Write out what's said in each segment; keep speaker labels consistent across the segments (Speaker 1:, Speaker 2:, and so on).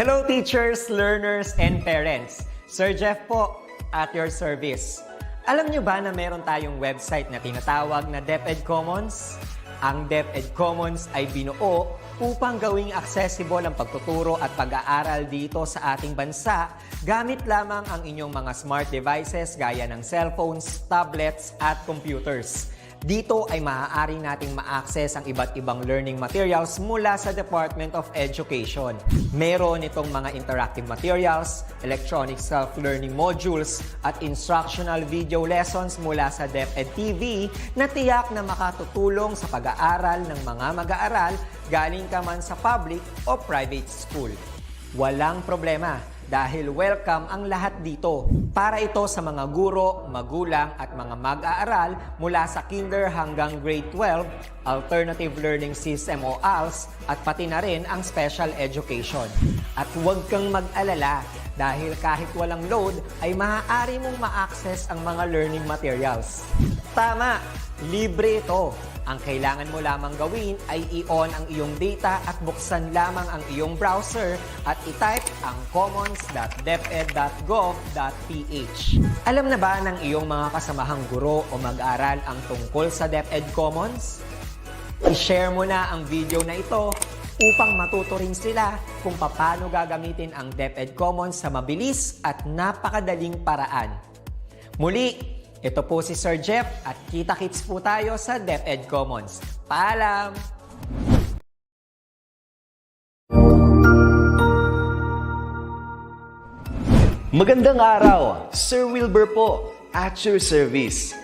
Speaker 1: Hello teachers, learners, and parents. Sir Jeff po, at your service. Alam nyo ba na meron tayong website na tinatawag na DepEd Commons? Ang DepEd Commons ay binuo upang gawing accessible ang pagtuturo at pag-aaral dito sa ating bansa gamit lamang ang inyong mga smart devices gaya ng cellphones, tablets, at computers. Dito ay maaari nating ma-access ang iba't ibang learning materials mula sa Department of Education. Meron itong mga interactive materials, electronic self-learning modules, at instructional video lessons mula sa DepEd TV na tiyak na makatutulong sa pag-aaral ng mga mag-aaral galing ka man sa public o private school. Walang problema dahil welcome ang lahat dito. Para ito sa mga guro, magulang at mga mag-aaral mula sa kinder hanggang grade 12, alternative learning system o ALS, at pati na rin ang special education. At huwag kang mag-alala dahil kahit walang load ay maaari mong ma-access ang mga learning materials. Tama! Libre ito. Ang kailangan mo lamang gawin ay i-on ang iyong data at buksan lamang ang iyong browser at i-type ang commons.deped.gov.ph. Alam na ba ng iyong mga kasamahang guro o mag-aral ang tungkol sa DepEd Commons? I-share mo na ang video na ito upang matuto rin sila kung paano gagamitin ang DepEd Commons sa mabilis at napakadaling paraan. Muli, ito po si Sir Jeff at kita-kits po tayo sa DepEd Commons. Paalam!
Speaker 2: Magandang araw! Sir Wilbur po, at your service.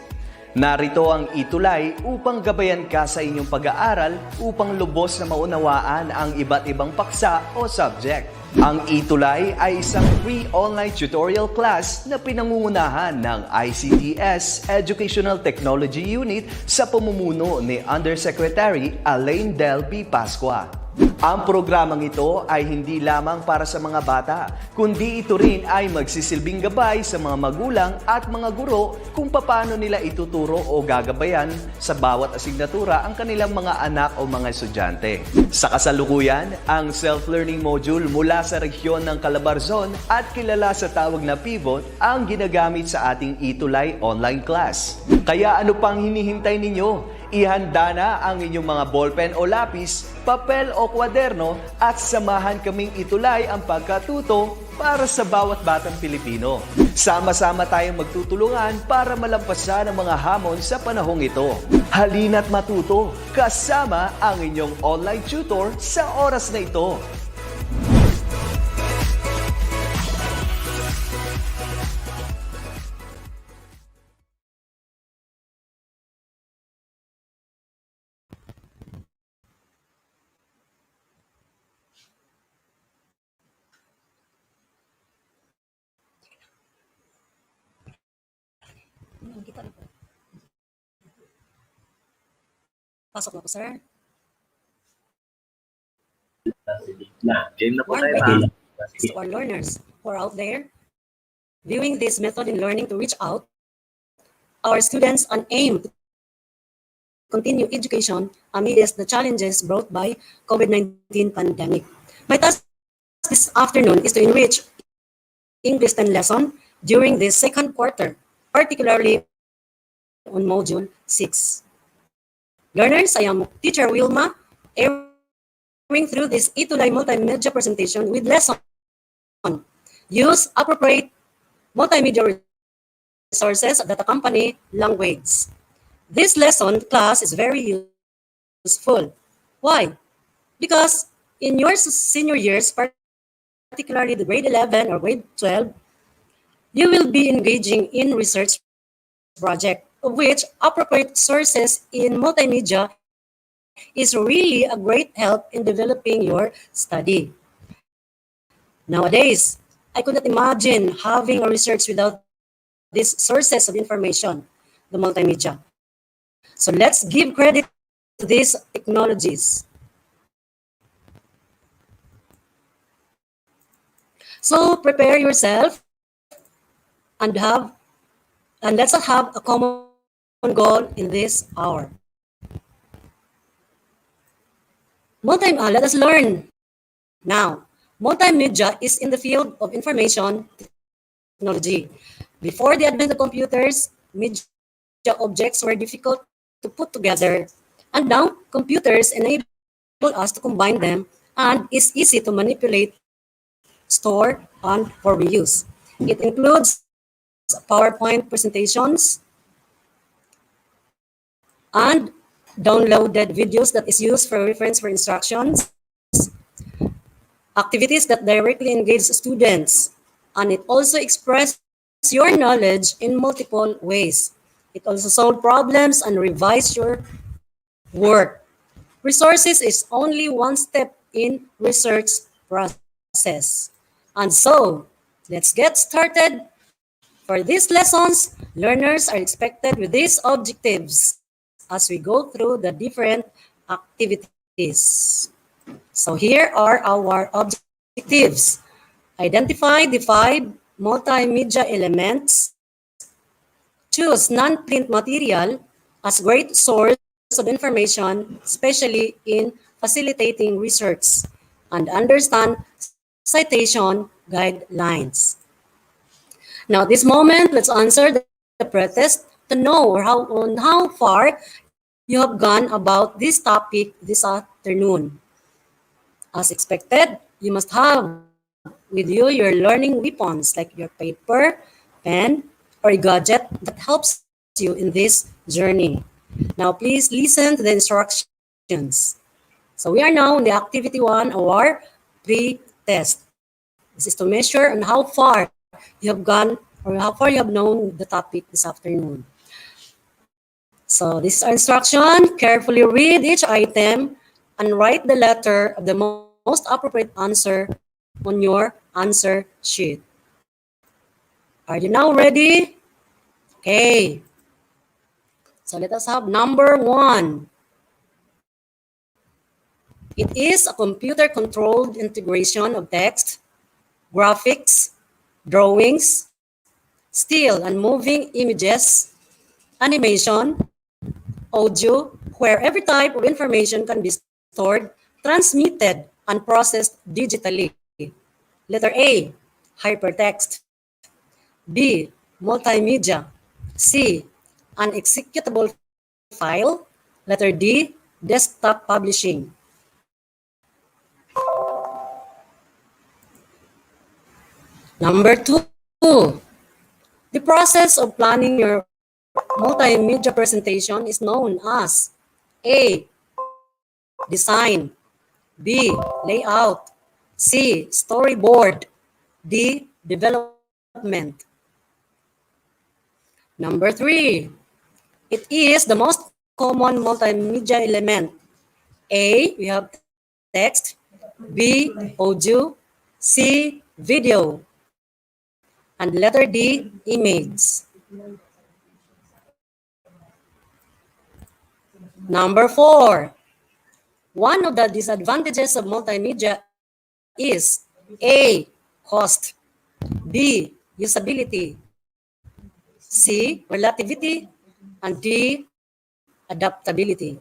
Speaker 2: Narito ang ETULay upang gabayan ka sa inyong pag-aaral upang lubos na maunawaan ang iba't ibang paksa o subject. Ang ETULay ay isang free online tutorial class na pinangungunahan ng ICT's Educational Technology Unit sa pamumuno ni Undersecretary Elaine Del B. Pascua. Ang programang ito ay hindi lamang para sa mga bata, kundi ito rin ay magsisilbing gabay sa mga magulang at mga guro kung paano nila ituturo o gagabayan sa bawat asignatura ang kanilang mga anak o mga estudyante. Sa kasalukuyan, ang self-learning module mula sa rehiyon ng Calabarzon at kilala sa tawag na pivot ang ginagamit sa ating ETULay online class. Kaya ano pang hinihintay ninyo? Ihanda na ang inyong mga ballpen o lapis, papel o kwaderno at samahan kaming itulay ang pagkatuto para sa bawat batang Pilipino. Sama-sama tayong magtutulungan para malampasan ang mga hamon sa panahong ito. Halina't matuto kasama ang inyong online tutor sa oras na ito.
Speaker 3: Pasok na po, sir.
Speaker 4: Game na po tayo,
Speaker 3: One to our learners who are out there viewing this method in learning to reach out our students and aim to continue education amidst the challenges brought by COVID-19 pandemic. My task this afternoon is to enrich English 10 lesson during this second quarter, particularly on Module 6. Learners, I am Teacher Wilma, airing through this ETULay multimedia presentation with lesson. Use appropriate multimedia resources that accompany language. This lesson class is very useful. Why? Because in your senior years, particularly the grade 11 or grade 12, you will be engaging in research project, of which appropriate sources in multimedia is really a great help in developing your study. Nowadays, I could not imagine having a research without these sources of information, the multimedia. So let's give credit to these technologies. So prepare yourself and let's have a common goal in this hour. Let us learn now Multimedia is in the field of information technology. Before the advent of computers, media objects were difficult to put together, and now computers enable us to combine them and is easy to manipulate, store, and for reuse. It includes PowerPoint presentations and downloaded videos that is used for reference for instructions, activities that directly engage students, and it also expresses your knowledge in multiple ways. It also solves problems and revise your work. Resources is only one step in research process. And so, let's get started. For these lessons, learners are expected with these objectives as we go through the different activities. So here are our objectives. Identify the 5 multimedia elements. Choose non-print material as great source of information, especially in facilitating research, and understand citation guidelines. Now, at this moment, let's answer the pretest to know on how far you have gone about this topic this afternoon. As expected, you must have with you your learning weapons like your paper, pen, or a gadget that helps you in this journey. Now, please listen to the instructions. So we are now in the activity 1, our pre-test. This is to measure on how far you have gone or how far you have known the topic this afternoon. So this is our instruction. Carefully read each item and write the letter of the most appropriate answer on your answer sheet. Are you now ready? Okay. So let us have number 1. It is a computer-controlled integration of text, graphics, drawings, still and moving images, animation, audio, where every type of information can be stored, transmitted, and processed digitally. Letter A, hypertext. B, multimedia. C, an executable file. Letter D, desktop publishing. Number 2, the process of planning your multimedia presentation is known as A, design. B, layout. C, storyboard. D, development. Number 3, it is the most common multimedia element. A, we have text. B, audio. C, video. And letter D, image. Number 4, one of the disadvantages of multimedia is A, cost. B, usability. C, relativity. And D, adaptability.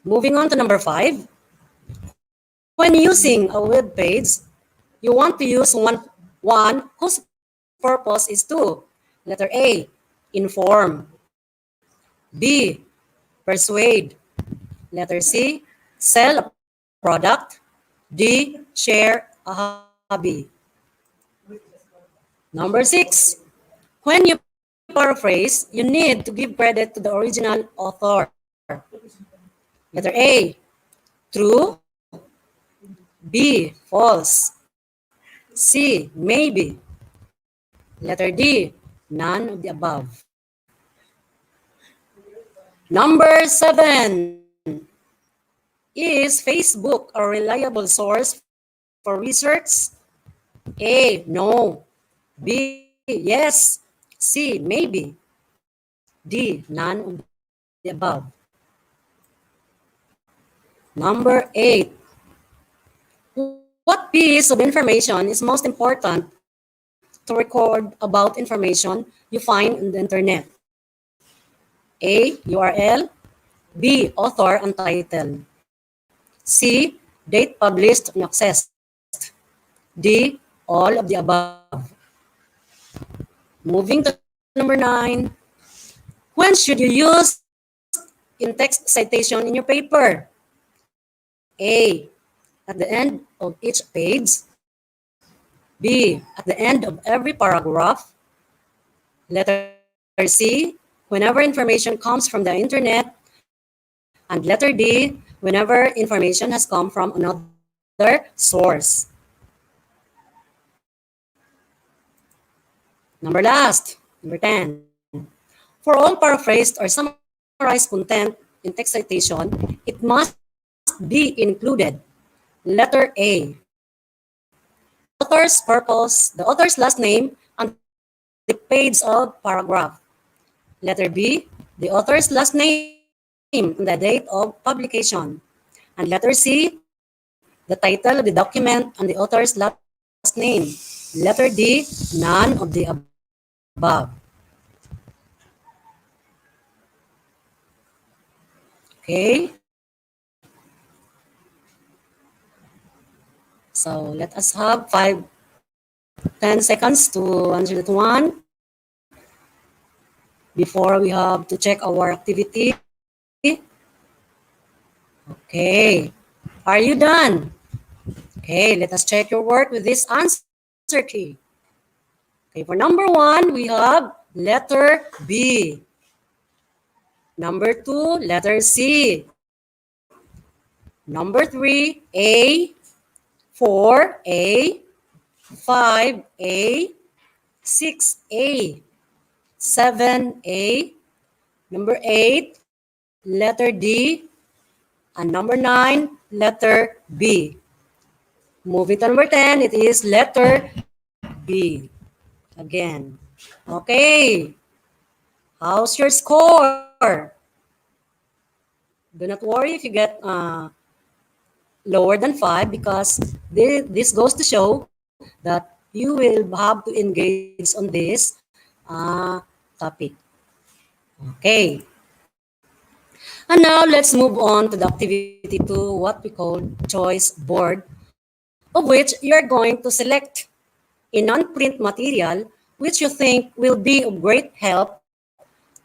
Speaker 3: Moving on to number 5. When using a web page, you want to use one whose purpose is to, letter A, inform. B, persuade. Letter C, sell a product. D, share a hobby. Number 6, when you paraphrase, you need to give credit to the original author. Letter A, true. B, false. C, maybe. Letter D, none of the above. Number 7, is Facebook a reliable source for research? A, no. B, yes. C, maybe. D, none of the above. Number 8, what piece of information is most important to record about information you find on the internet? A, URL. B, author and title. C, Date published and accessed. D, all of the above. Moving to number 9. When should you use in-text citation in your paper? A, at the end of each page. B, at the end of every paragraph. Letter C, whenever information comes from the internet. And letter D, whenever information has come from another source. Number 10. For all paraphrased or summarized content in text citation, it must be included. Letter A, author's purpose, the author's last name, and the page of paragraph. Letter B, the author's last name and the date of publication. And letter C, the title of the document and the author's last name. Letter D, none of the above. Okay. So let us have 10 seconds to answer that one before we have to check our activity. Okay. Are you done? Okay, let us check your work with this answer key. Okay, for number 1, we have letter B. Number 2, letter C. Number 3, A. 4, A. 5, A. 6, A. 7, A. Number 8, letter D. And number 9, letter B. Moving to number 10, it is letter B. Again. Okay. How's your score? Do not worry if you get lower than 5 because this goes to show that you will have to engage on this topic. Okay. And now let's move on to the activity 2, what we call choice board, of which you're going to select a non-print material which you think will be of great help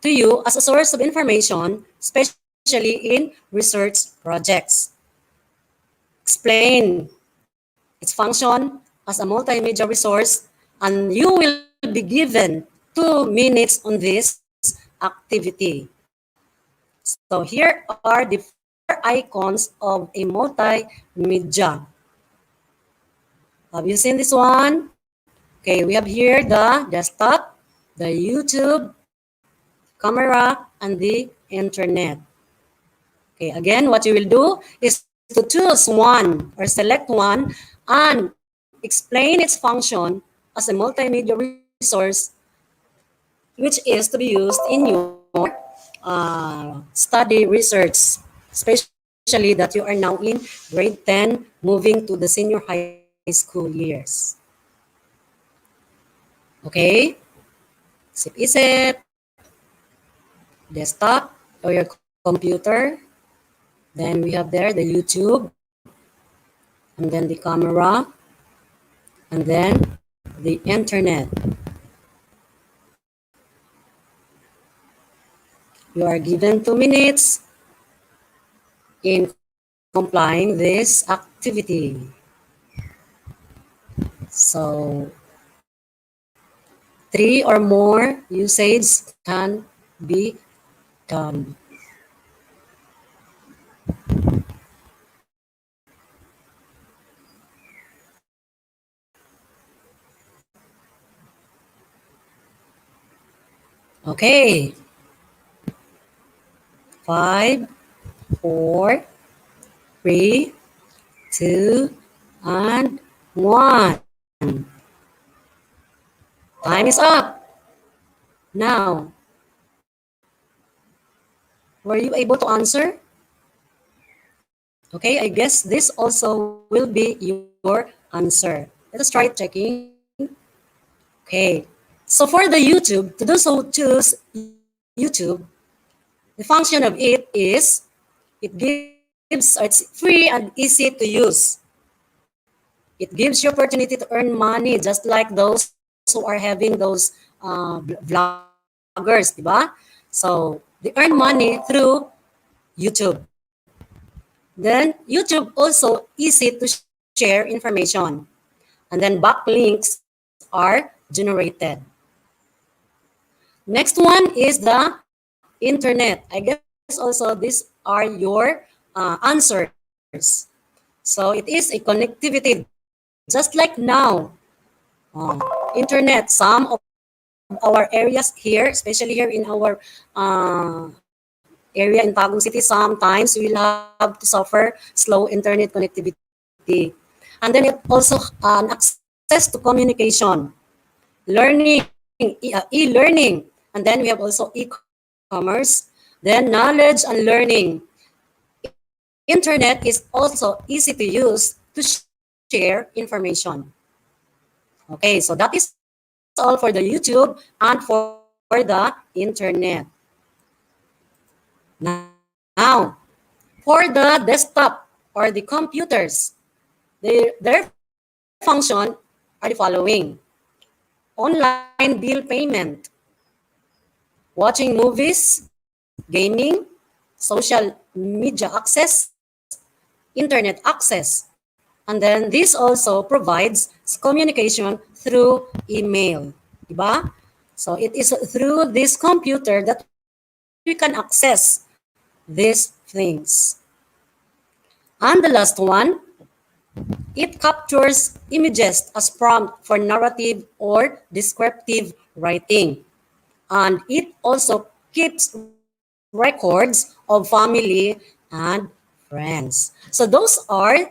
Speaker 3: to you as a source of information, especially in research projects. Explain its function as a multimedia resource, and you will be given 2 minutes on this activity. So here are the 4 icons of a multimedia. Have you seen this one? Okay, we have here the desktop, the YouTube, camera, and the internet. Okay, again, what you will do is to choose one or select one and explain its function as a multimedia resource which is to be used in your study research, especially that you are now in grade 10 moving to the senior high school years. Okay? Isip-isip, desktop or your computer. Then we have there the YouTube, and then the camera, and then the internet. You are given 2 minutes in complying this activity. So 3 or more usage can be done. Okay. 5, 4, 3, 2, and 1. Time is up. Now, were you able to answer? Okay, I guess this also will be your answer. Let us try checking. Okay, so for the YouTube, to those who choose YouTube, the function of it is it gives it's free and easy to use. It gives you opportunity to earn money, just like those who are having those vloggers, diba? So they earn money through YouTube. Then YouTube also easy to share information. And then backlinks are generated. Next one is the internet. I guess also these are your answers. So it is a connectivity, just like now. Internet, some of our areas here, especially here in our area in Tagum City, sometimes we will have to suffer slow internet connectivity. And then it also access to communication, learning, e-learning, and then we have also e-commerce, then knowledge and learning. Internet is also easy to use to share information. Okay, so that is all for the YouTube and for the internet. Now, for the desktop or the computers, their function are the following: online bill payment, watching movies, gaming, social media access, internet access, and then this also provides communication through email, diba? So it is through this computer that we can access these things. And the last one, it captures images as prompt for narrative or descriptive writing. And it also keeps records of family and friends. So those are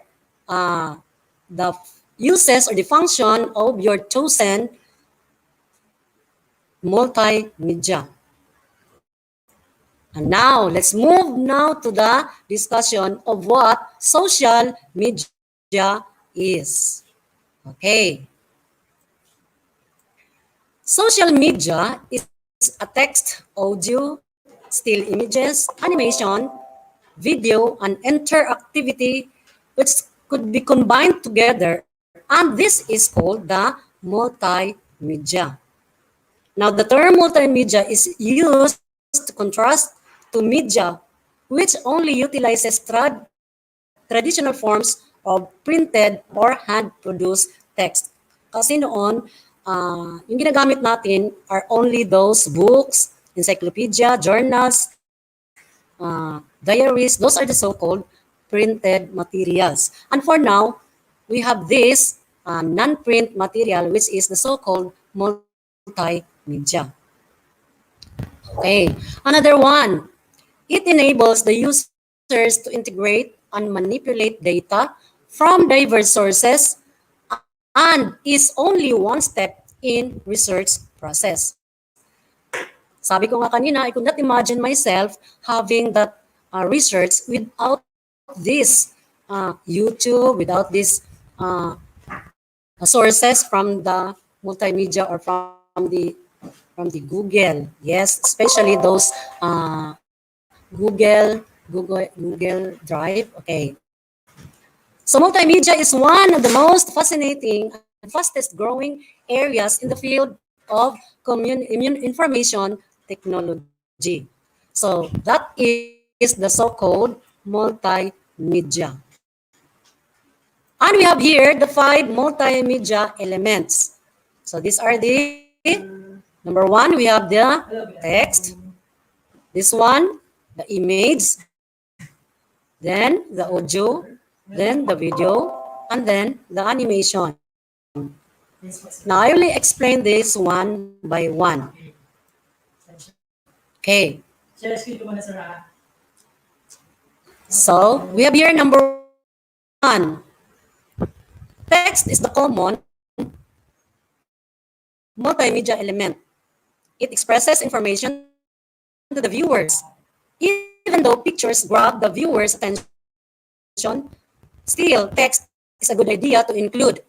Speaker 3: the uses or the function of your chosen multimedia. And now, let's move now to the discussion of what social media is. Okay. Social media is a text, audio, still images, animation, video, and interactivity which could be combined together, and this is called the multimedia. Now, the term multimedia is used to contrast to media, which only utilizes traditional forms of printed or hand-produced text. Kasi noon, yung ginagamit natin are only those books, encyclopedia, journals, diaries. Those are the so-called printed materials. And for now, we have this non-print material, which is the so-called multimedia. Okay, another one. It enables the users to integrate and manipulate data from diverse sources and is only one step in research process. Sabi ko nga kanina, I could not imagine myself having that research without this YouTube, without these sources from the multimedia or from the Google. Yes, especially those Google Drive. Okay. So multimedia is one of the most fascinating and fastest growing areas in the field of information technology. So that is the so-called multimedia. And we have here the 5 multimedia elements. So these are the, number 1, we have the text. This one, the image, then the audio, then the video, and then the animation. Now I will explain this one by one. Okay. So we have here number 1. Text is the common multimedia element. It expresses information to the viewers. Even though pictures grab the viewer's attention, still text is a good idea to include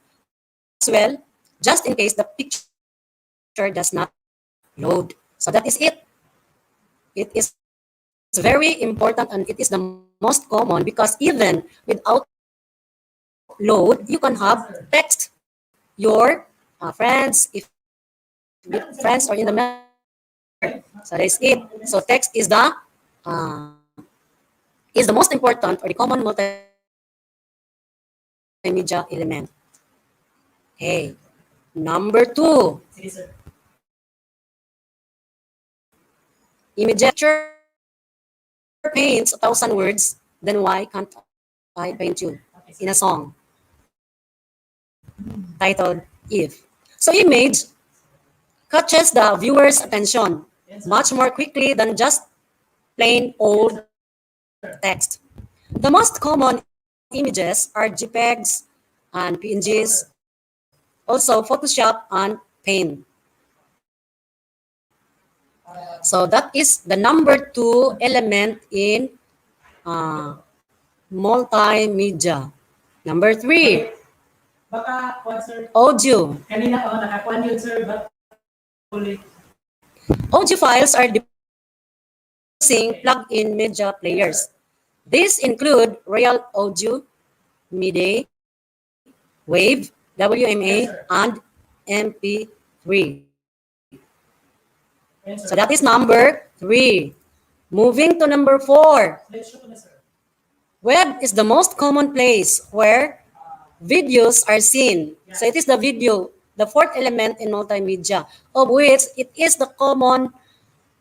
Speaker 3: as well, just in case the picture does not load. So that is it. It is very important and it is the most common because even without load, you can have text your friends, if with friends or in the messenger. So that is it. So text is the most important or the common multimedia element. Okay. Number 2, image picture paints 1,000 words, then why can't I paint you in a song titled If? So image catches the viewer's attention much more quickly than just plain old text. The most common images are JPEGs and PNGs, also Photoshop and Paint. So that is the number 2 element in uh, multimedia. Number 3,
Speaker 5: Baka, sir,
Speaker 3: audio.
Speaker 5: kanina ako nakakuan yun, sir, but ulit.
Speaker 3: Audio files are using plug-in media players. These include real audio, MIDI, WAV, WMA, and MP3. So that is number 3. Moving to number 4. Web is the most common place where videos are seen. So it is the video, the 4th element in multimedia, of which it is the common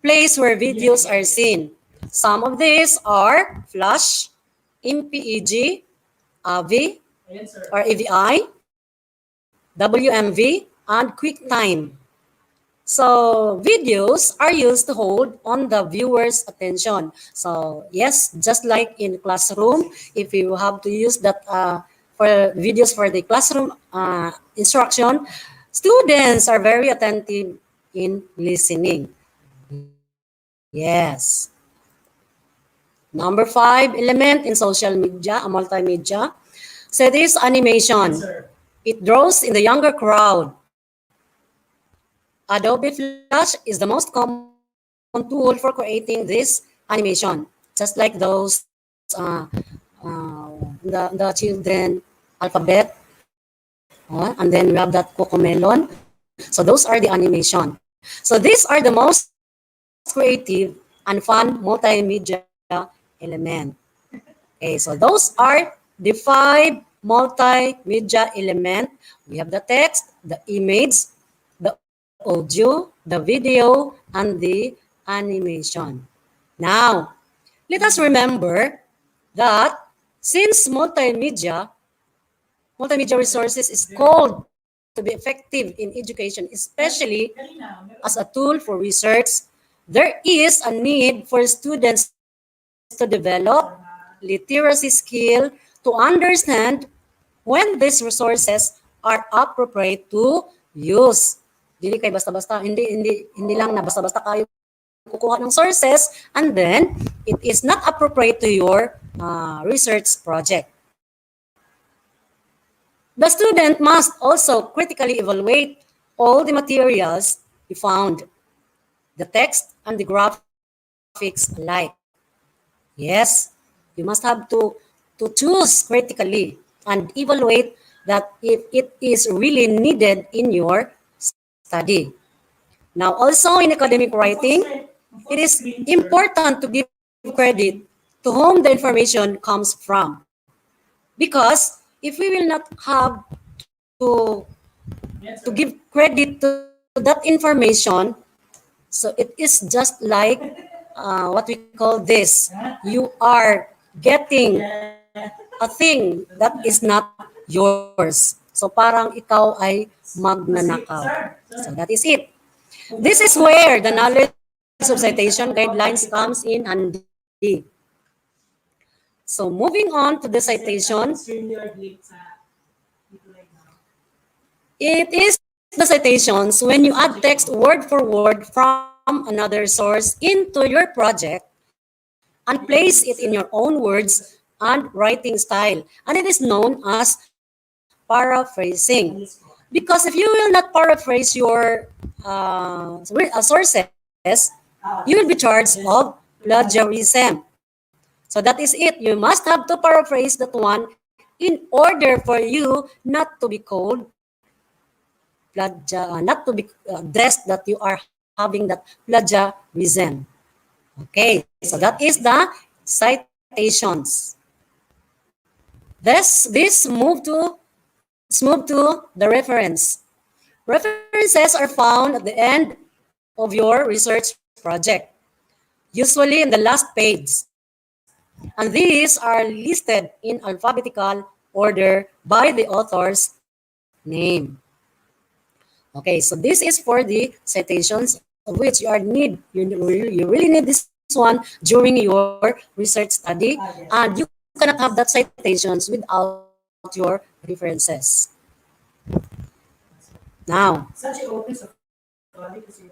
Speaker 3: place where videos are seen. Some of these are Flash, MPEG, AVI or AVI, WMV, and QuickTime. So videos are used to hold on the viewer's attention. So yes, just like in classroom, if you have to use that for videos for the classroom instruction, students are very attentive in listening. Yes. Number 5 element in social media, multimedia. So this animation. It draws in the younger crowd. Adobe Flash is the most common tool for creating this animation, just like those the children alphabet, and then we have that Cocomelon. So those are the animation. So these are the most creative and fun multimedia element. Okay, so those are the 5 multimedia element. We have the text, the image, the audio, the video, and the animation. Now, let us remember that since multimedia resources is called to be effective in education, especially as a tool for research, there is a need for students to develop literacy skill to understand when these resources are appropriate to use. Dili kay basta-basta, hindi lang na basta-basta kayo kukuha ng sources and then it is not appropriate to your research project. The student must also critically evaluate all the materials he found, the text and the graphics alike. Yes, you must have to choose critically and evaluate that if it is really needed in your study. Now, also in academic writing, it is important to give credit to whom the information comes from. Because if we will not have to give credit to that information, so it is just like what we call this. You are getting a thing that is not yours. So parang ikaw ay magnanakaw. So that is it. This is where the knowledge of citation guidelines comes in handy. So moving on to the citation, it is the citations when you add text word for word from another source into your project and place it in your own words and writing style. And it is known as paraphrasing. Because if you will not paraphrase your sources, you will be charged of plagiarism. So that is it. You must have to paraphrase that one in order for you not to be called not to be dressed that you are having that plagiarism. Okay, so that is the citations. This let's move to the reference. References are found at the end of your research project, usually in the last page. And these are listed in alphabetical order by the author's name. Okay, so this is for the citations of which you really need this one during your research study, and you cannot have that citations without your references. Now,
Speaker 5: Such a open sa kasi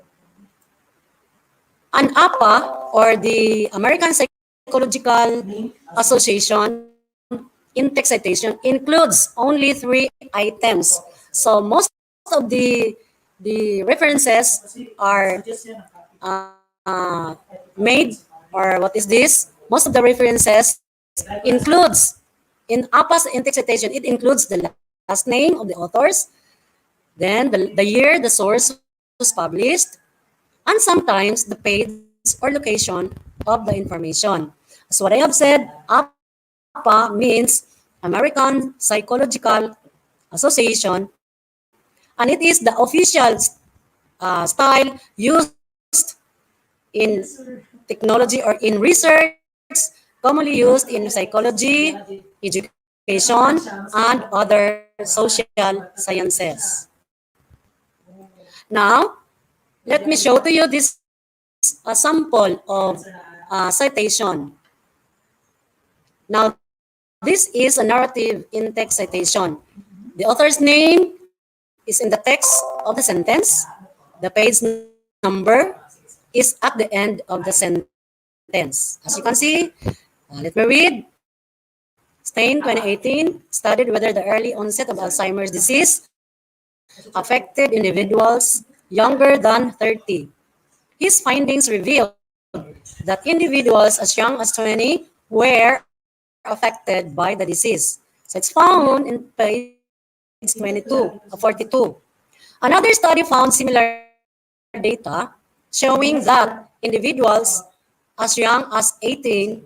Speaker 3: an APA, or the American Psychological Association in-text citation, includes only 3 items. So most of the references are
Speaker 5: suggestion ng copy.
Speaker 3: made, or what is this? Most of the references includes, in APA's in-text citation, it includes the last name of the authors, then the year the source was published, and sometimes the page or location of the information. So what I have said, APA means American Psychological Association, and it is the official style used in technology or in research, commonly used in psychology, education, and other social sciences. Now, let me show to you this sample of citation. Now, this is a narrative in-text citation. The author's name is in the text of the sentence. The page number is at the end of the sentence. As you can see, let me read. Stein, 2018, studied whether the early onset of Alzheimer's disease affected individuals younger than 30. His findings revealed that individuals as young as 20 were affected by the disease. So it's found in page 42. Another study found similar data showing that individuals as young as 18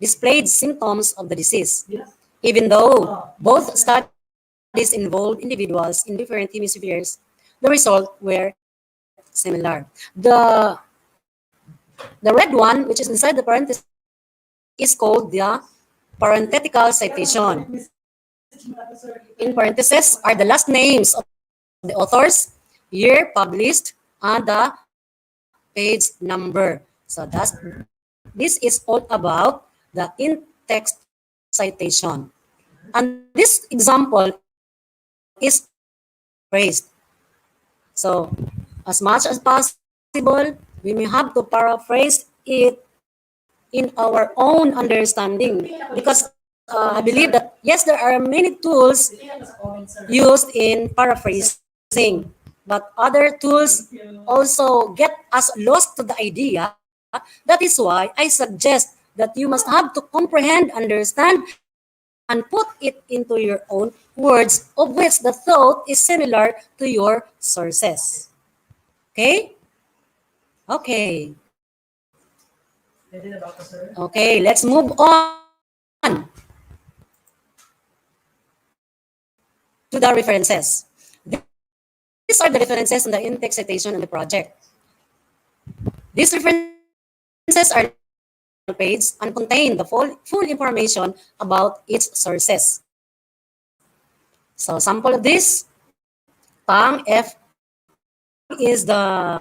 Speaker 3: displayed symptoms of the disease, even though both studies involved individuals in different hemispheres. The results were similar. The red one, which is inside the parenthesis, is called the parenthetical citation. In parentheses are the last names of the authors, year published, and the page number. So this is all about the in-text citation. And this example is praised. So as much as possible, we may have to paraphrase it in our own understanding, because I believe that yes, there are many tools used in paraphrasing, but other tools also get us lost to the idea. That is why I suggest that you must have to comprehend, understand, and put it into your own words, of which the thought is similar to your sources. Okay? Okay.
Speaker 5: Pwede na ba ako, sir?
Speaker 3: Okay, let's move on to the references. These are the references in the in-text citation in the project. These references are on the page and contain the full information about its sources. So, sample of this, Tang, F is the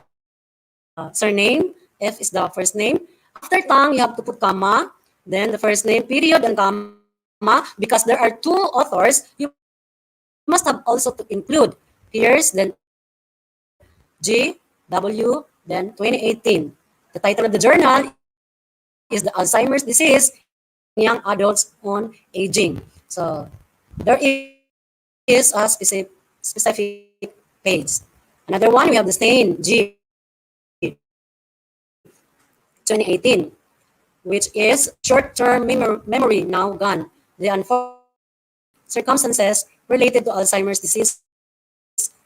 Speaker 3: surname, F is the first name. After Tang, you have to put comma, then the first name, period, and comma, because there are 2 authors, you must have also to include Pierce, then G, W, then 2018. The title of the journal is The Alzheimer's Disease in Young Adults on Aging. So there is a specific page. Another one, we have the Stein, G, 2018. which is short-term memory now gone. The unfortunate circumstances related to Alzheimer's disease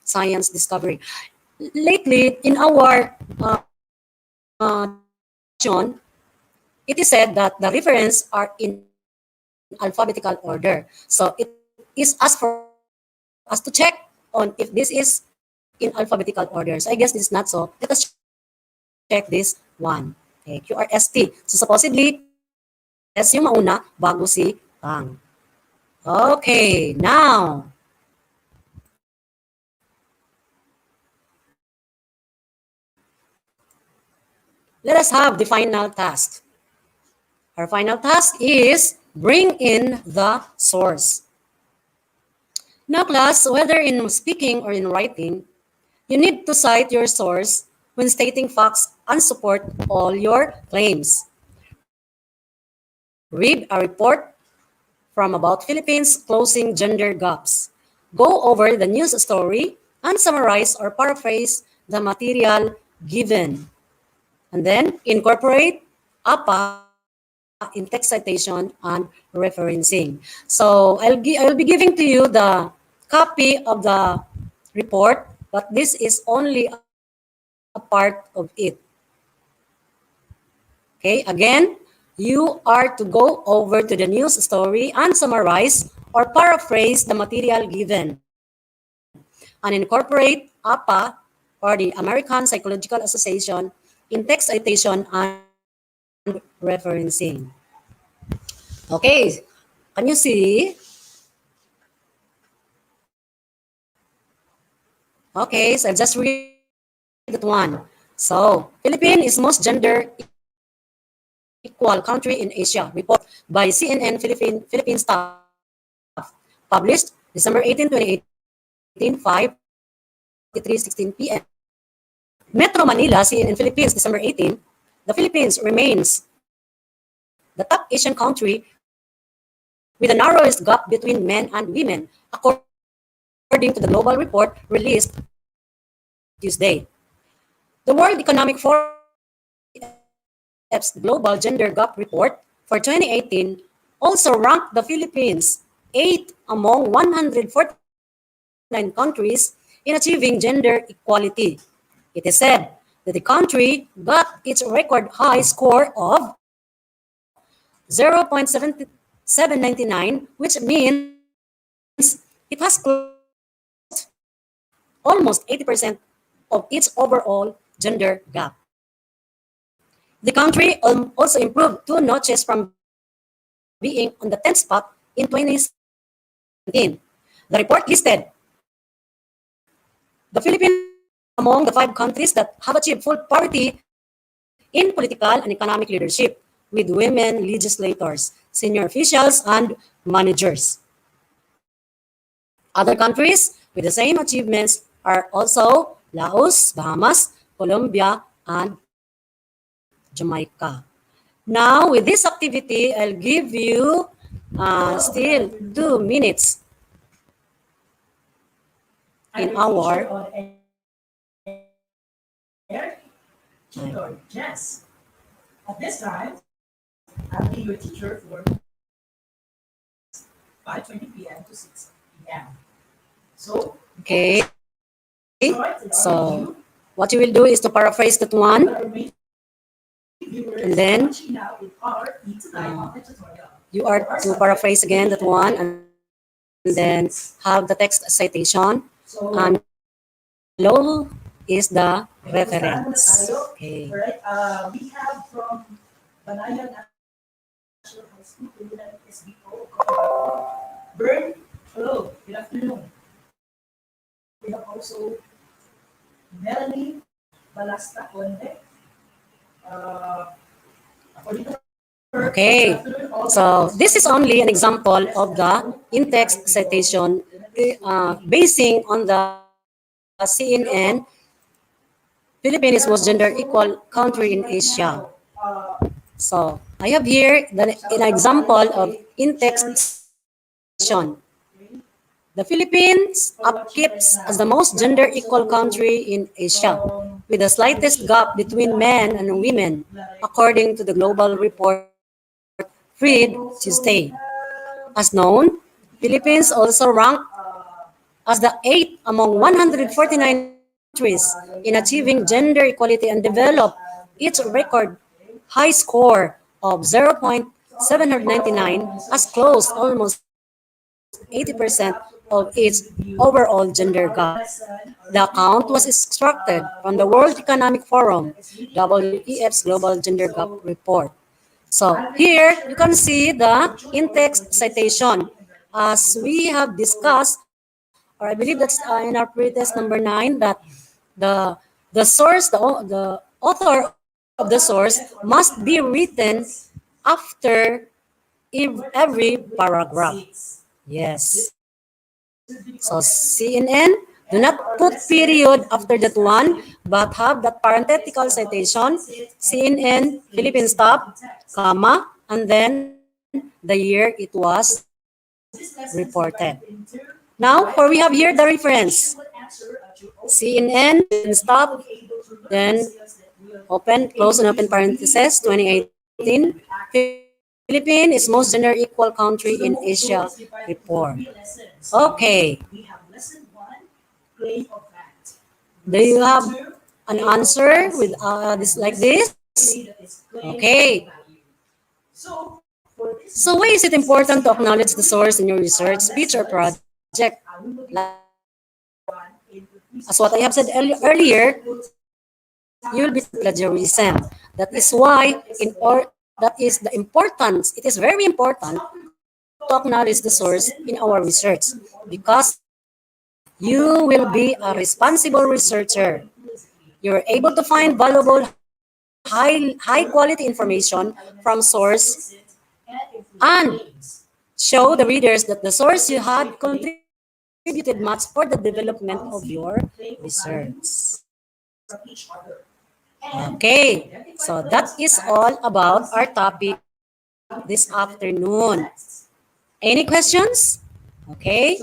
Speaker 3: science discovery. Lately, in our John, it is said that the reference are in alphabetical order. So it is asked for us to check on if this is in alphabetical order. So I guess this is not so. Let us check this one. Okay, QRST. So supposedly, S yung mauna bago si Kang. Okay, now, let us have the final task. Our final task is bring in the source. Now, class, whether in speaking or in writing, you need to cite your source when stating facts and support all your claims. Read a report from About Philippines Closing Gender Gaps. Go over the news story and summarize or paraphrase the material given. And then incorporate APA in text citation and referencing. So I'll be giving to you the copy of the report, but this is only a part of it. Okay, again, you are to go over to the news story and summarize or paraphrase the material given and incorporate APA or the American Psychological Association in text citation and referencing. Okay, can you see? Okay, so I'll just read that one. So, Philippines is most gender equal country in Asia. Report by CNN Philippine staff. Published December 18, 2018, 5:16 p.m. Metro Manila, CNN Philippines, December 18. The Philippines remains the top Asian country with the narrowest gap between men and women, according to the global report released Tuesday. The World Economic Forum's Global Gender Gap Report for 2018 also ranked the Philippines 8th among 149 countries in achieving gender equality. It is said that the country got its record high score of 0.799, which means it has closed almost 80% of its overall gender gap. The country also improved 2 notches from being on the 10th spot in 2017. The report listed the Philippines among the 5 countries that have achieved full parity in political and economic leadership, with women legislators, senior officials, and managers. Other countries with the same achievements are also Laos, Bahamas, Colombia, and Jamaica. Now, with this activity, I'll give you still 2 minutes in our
Speaker 5: Tutor, Jess. At this time, I'll be your teacher for 5:20 p.m. to 6 p.m. So,
Speaker 3: okay. So, what you will do is to paraphrase that one, and then you are to paraphrase again that one, and then have the text citation, and below is the reference. Okay.
Speaker 5: Alright, we have from Banayan National High School, SBO, Bern, hello, good afternoon. We have also Melanie Balasta Conde.
Speaker 3: Okay, so this is only an example of the in-text citation basing on the CNN Philippines was gender equal country in Asia. So I have here an example of in-text citation. The Philippines upkeeps as the most gender equal country in Asia, with the slightest gap between men and women, according to the global report freed to stay. As known, Philippines also ranked as the 8th among 149 countries in achieving gender equality and developed its record high score of 0.799 as close almost 80% of its overall gender gap. The account was extracted from the World Economic Forum, WEF's Global Gender Gap Report. So here you can see the in-text citation. As we have discussed, or I believe that's in our pretest number 9, that the source, the author of the source must be written after every paragraph. Yes. So CNN, do not put period after that one, but have that parenthetical citation, CNN, Philippines top, comma, and then the year it was reported. Now, for we have here the reference. CNN, stop, then open, close and open parentheses, 2018. Philippines is most gender equal country in Asia report. Okay. Do you have an answer with this like this? Okay. So why is it important to acknowledge the source in your research, speech, or project? As what I have said earlier, you'll be plagiarism. That is why that is the importance. It is very important to acknowledge the source in our research because you will be a responsible researcher. You're able to find valuable, high quality information from source and show the readers that the source you had contributed much for the development of your research. Okay, so that is all about our topic this afternoon. Any questions? Okay.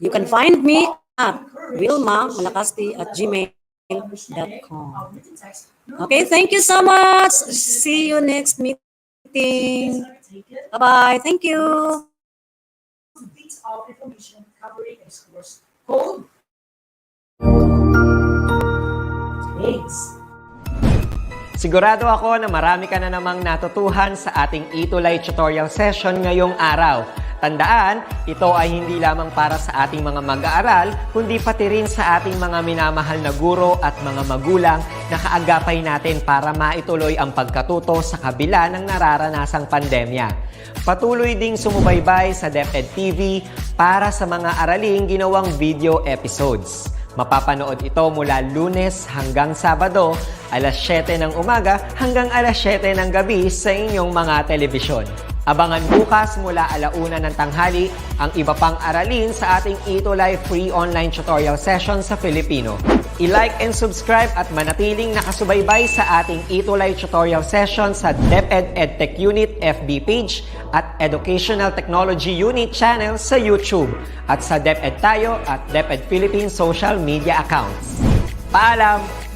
Speaker 3: You can find me at wilmamalakasti@gmail.com. Okay, thank you so much. See you next meeting. Bye-bye. Thank you.
Speaker 5: Bits of information covering a course called Thanks.
Speaker 1: Sigurado ako na marami ka na namang natutuhan sa ating ETULay tutorial session ngayong araw. Tandaan, ito ay hindi lamang para sa ating mga mag-aaral, kundi pati rin sa ating mga minamahal na guro at mga magulang na kaagapay natin para maituloy ang pagkatuto sa kabila ng nararanasang pandemya. Patuloy ding sumubaybay sa DepEd TV para sa mga araling ginawang video episodes. Mapapanood ito mula Lunes hanggang Sabado, alas 7 ng umaga hanggang alas 7 ng gabi sa inyong mga telebisyon. Abangan bukas mula 1:00 ng tanghali ang iba pang aralin sa ating ETULay free online tutorial session sa Filipino. I-like and subscribe at manatiling nakasubaybay sa ating ETULay tutorial session sa DepEd Edtech Unit FB page at Educational Technology Unit channel sa YouTube at sa DepEd Tayo at DepEd Philippines social media accounts. Paalam!